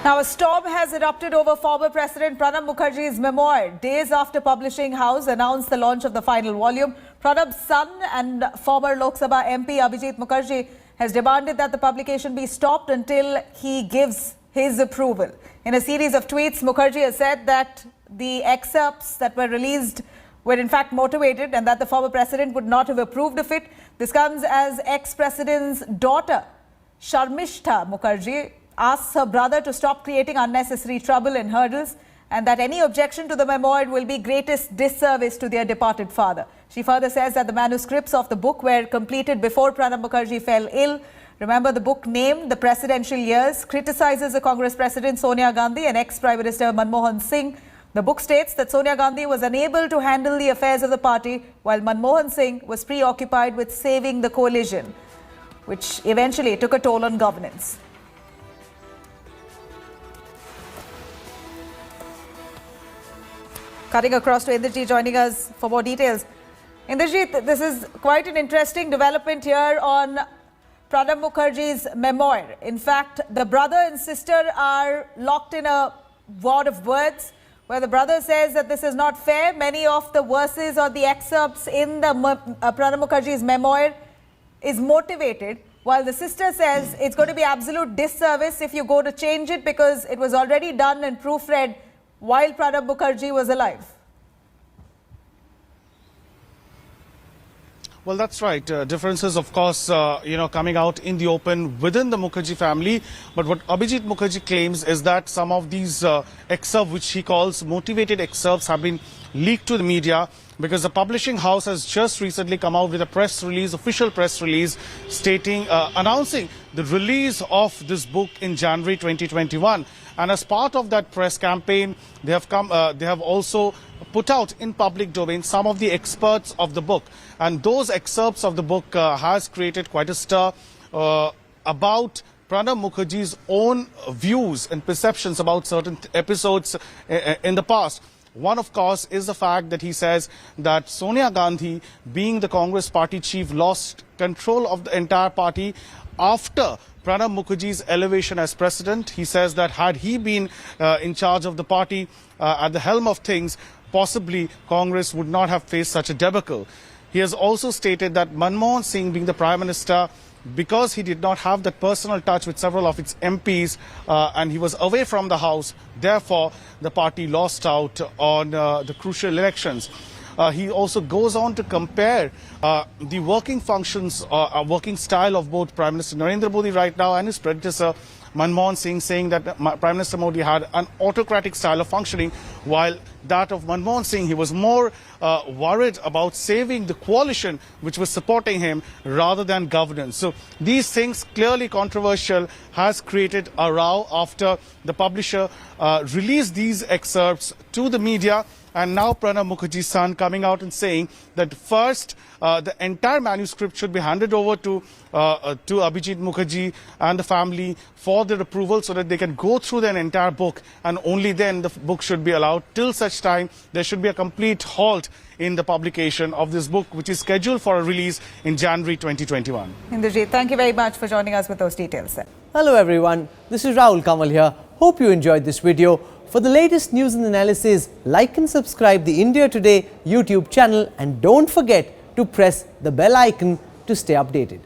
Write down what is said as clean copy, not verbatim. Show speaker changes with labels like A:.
A: Now, a storm has erupted over former President Pranab Mukherjee's memoir. Days after publishing house announced the launch of the final volume, Pranab's son and former Lok Sabha MP Abhijit Mukherjee has demanded that the publication be stopped until he gives his approval. In a series of tweets, Mukherjee has said that the excerpts that were released were in fact motivated and that the former president would not have approved of it. This comes as ex-president's daughter, Sharmishta Mukherjee, asks her brother to stop creating unnecessary trouble and hurdles, and that any objection to the memoir will be greatest disservice to their departed father. She further says that the manuscripts of the book were completed before Pranab Mukherjee fell ill. Remember, the book named The Presidential Years criticizes the Congress President Sonia Gandhi and ex-Prime Minister Manmohan Singh. The book states that Sonia Gandhi was unable to handle the affairs of the party, while Manmohan Singh was preoccupied with saving the coalition, which eventually took a toll on governance. Cutting across to Indrajit, joining us for more details. Indrajit, this is quite an interesting development here on Pranab Mukherjee's memoir. In fact, the brother and sister are locked in a war of words, where the brother says that this is not fair. Many of the verses or the excerpts in the Pranab Mukherjee's memoir is motivated, while the sister says it's going to be absolute disservice if you go to change it because it was already done and proofread while Pranab Mukherjee was alive.
B: Well, that's right. Differences, of course, coming out in the open within the Mukherjee family. But what Abhijit Mukherjee claims is that some of these excerpts, which he calls motivated excerpts, have been leaked to the media because the publishing house has just recently come out with a press release, official press release, stating, announcing the release of this book in January 2021. And as part of that press campaign, they have also put out in public domain some of the excerpts of the book. And those excerpts of the book has created quite a stir about Pranab Mukherjee's own views and perceptions about certain episodes in the past. One, of course, is the fact that he says that Sonia Gandhi, being the Congress party chief, lost control of the entire party after Pranab Mukherjee's elevation as president. He says that had he been in charge of the party at the helm of things, possibly Congress would not have faced such a debacle. He has also stated that Manmohan Singh, being the Prime Minister, because he did not have that personal touch with several of its MPs and he was away from the House, therefore the party lost out on the crucial elections. He also goes on to compare the working functions, working style of both Prime Minister Narendra Modi right now and his predecessor Manmohan Singh, saying that Prime Minister Modi had an autocratic style of functioning, while that of Manmohan Singh, he was more worried about saving the coalition which was supporting him rather than governance. So these things, clearly controversial, has created a row after the publisher released these excerpts to the media. And now Pranab Mukherjee's son coming out and saying that first the entire manuscript should be handed over to Abhijit Mukherjee and the family for their approval so that they can go through the entire book, and only then the book should be allowed. Till such time, there should be a complete halt in the publication of this book, which is scheduled for a release in January 2021.
A: Indrajit, thank you very much for joining us with those details.
C: Hello everyone, this is Rahul Kamal here. Hope you enjoyed this video. For the latest news and analysis, like and subscribe the India Today YouTube channel, and don't forget to press the bell icon to stay updated.